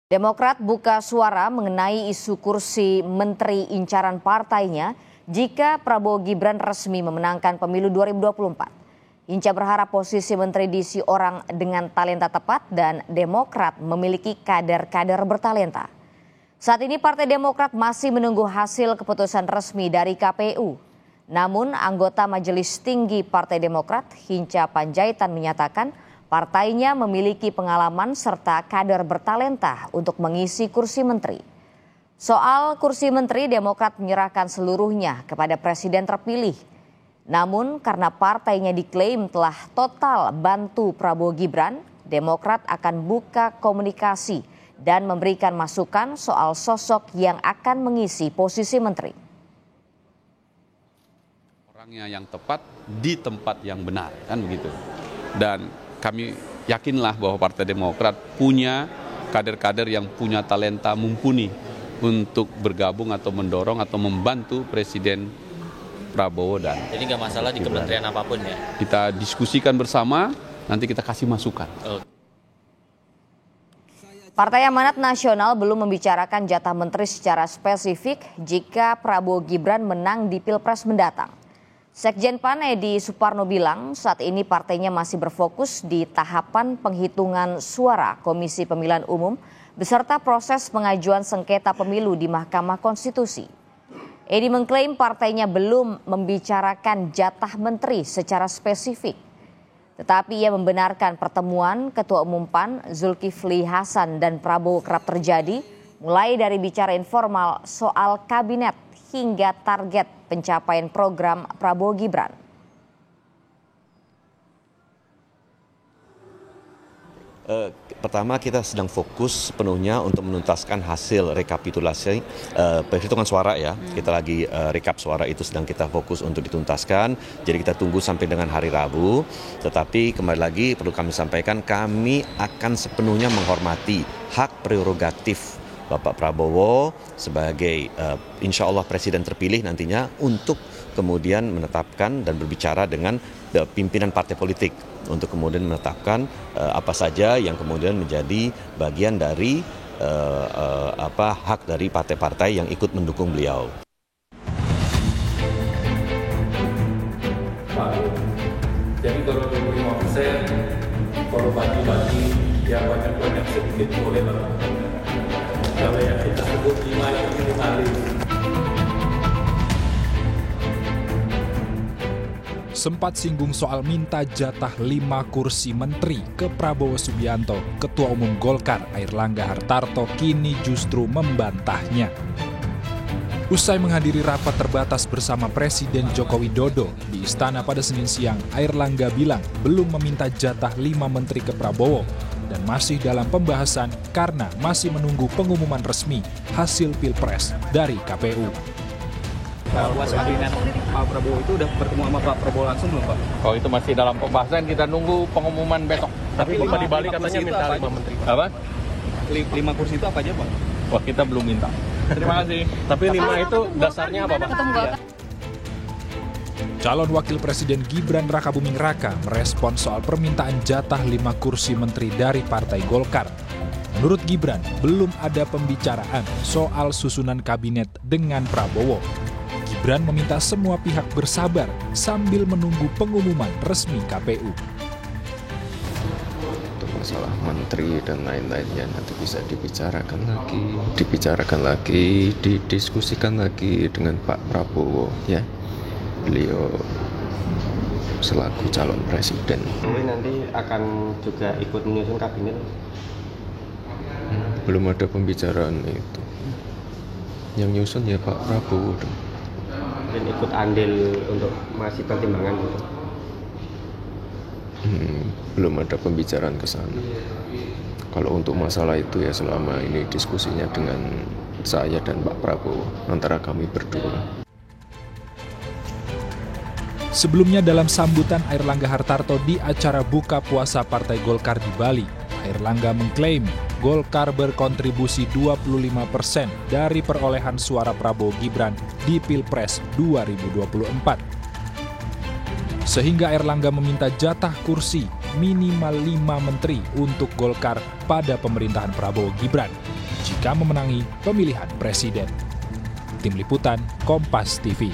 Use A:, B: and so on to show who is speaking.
A: Demokrat buka suara mengenai isu kursi menteri incaran partainya jika Prabowo Gibran resmi memenangkan pemilu 2024. Hinca berharap posisi menteri diisi orang dengan talenta tepat dan Demokrat memiliki kader-kader bertalenta. Saat ini Partai Demokrat masih menunggu hasil keputusan resmi dari KPU. Namun anggota Majelis Tinggi Partai Demokrat Hinca Panjaitan menyatakan partainya memiliki pengalaman serta kader bertalenta untuk mengisi kursi menteri. Soal kursi menteri, Demokrat menyerahkan seluruhnya kepada presiden terpilih. Namun karena partainya diklaim telah total bantu Prabowo Gibran, Demokrat akan buka komunikasi dan memberikan masukan soal sosok yang akan mengisi posisi menteri.
B: Orangnya yang tepat di tempat yang benar, kan begitu. Dan kami yakinlah bahwa Partai Demokrat punya kader-kader yang punya talenta mumpuni untuk bergabung atau mendorong atau membantu Presiden Prabowo dan.
C: Jadi nggak masalah di kementerian apapun ya?
B: Kita diskusikan bersama, nanti kita kasih masukan.
A: Partai Amanat Nasional belum membicarakan jatah menteri secara spesifik jika Prabowo Gibran menang di Pilpres mendatang. Sekjen PAN Edi Suparno bilang saat ini partainya masih berfokus di tahapan penghitungan suara Komisi Pemilihan Umum beserta proses pengajuan sengketa pemilu di Mahkamah Konstitusi. Edi mengklaim partainya belum membicarakan jatah menteri secara spesifik. Tetapi ia membenarkan pertemuan Ketua Umum PAN Zulkifli Hasan dan Prabowo kerap terjadi mulai dari bicara informal soal kabinet hingga target pencapaian program Prabowo Gibran.
D: Pertama kita sedang fokus sepenuhnya untuk menuntaskan hasil rekapitulasi perhitungan suara ya. Kita lagi rekap suara itu sedang kita fokus untuk dituntaskan. Jadi kita tunggu sampai dengan hari Rabu. Tetapi kembali lagi perlu kami sampaikan kami akan sepenuhnya menghormati hak prerogatif Bapak Prabowo sebagai insya Allah presiden terpilih nantinya untuk kemudian menetapkan dan berbicara dengan pimpinan partai politik untuk kemudian menetapkan apa saja yang kemudian menjadi bagian dari hak dari partai-partai yang ikut mendukung beliau.
E: Jadi kalau 25%, kalau bagi-bagi ya banyak-banyak sedikit boleh lah. Kalau yang kita sebut 5 itu minimalis.
F: Sempat singgung soal minta jatah 5 kursi menteri ke Prabowo Subianto, Ketua Umum Golkar Airlangga Hartarto kini justru membantahnya. Usai menghadiri rapat terbatas bersama Presiden Joko Widodo di Istana pada Senin siang, Airlangga bilang belum meminta jatah 5 menteri ke Prabowo dan masih dalam pembahasan karena masih menunggu pengumuman resmi hasil Pilpres dari KPU.
G: Puas kabinet Pak Prabowo itu udah bertemu sama Pak Prabowo langsung belum Pak?
H: Oh itu masih dalam pembahasan, kita nunggu pengumuman besok.
G: Tapi Bapak di Bali katanya minta 5 menteri.
H: Apa?
G: 5 kursi itu apa aja Pak?
H: Wah kita belum minta. Terima kasih.
G: Tapi 5 itu dasarnya apa Pak?
F: Calon Wakil Presiden Gibran Rakabuming Raka merespon soal permintaan jatah 5 kursi menteri dari Partai Golkar. Menurut Gibran, belum ada pembicaraan soal susunan kabinet dengan Prabowo. Gibran meminta semua pihak bersabar sambil menunggu pengumuman resmi KPU.
I: Untuk masalah menteri dan lain-lainnya nanti bisa dibicarakan lagi, didiskusikan lagi dengan Pak Prabowo ya. Beliau selaku calon presiden.
J: Nanti akan juga ikut menyusun kabinet?
I: Belum ada pembicaraan itu. Yang nyusun ya Pak Prabowo dong.
J: Dan ikut andil untuk masih pertimbangan gitu?
I: Belum ada pembicaraan ke sana. Kalau untuk masalah itu ya selama ini diskusinya dengan saya dan Pak Prabowo antara kami berdua.
F: Sebelumnya dalam sambutan Airlangga Hartarto di acara buka puasa Partai Golkar di Bali, Airlangga mengklaim Golkar berkontribusi 25% dari perolehan suara Prabowo Gibran di Pilpres 2024. Sehingga Airlangga meminta jatah kursi minimal 5 menteri untuk Golkar pada pemerintahan Prabowo Gibran. jika memenangi pemilihan presiden. Tim Liputan Kompas TV.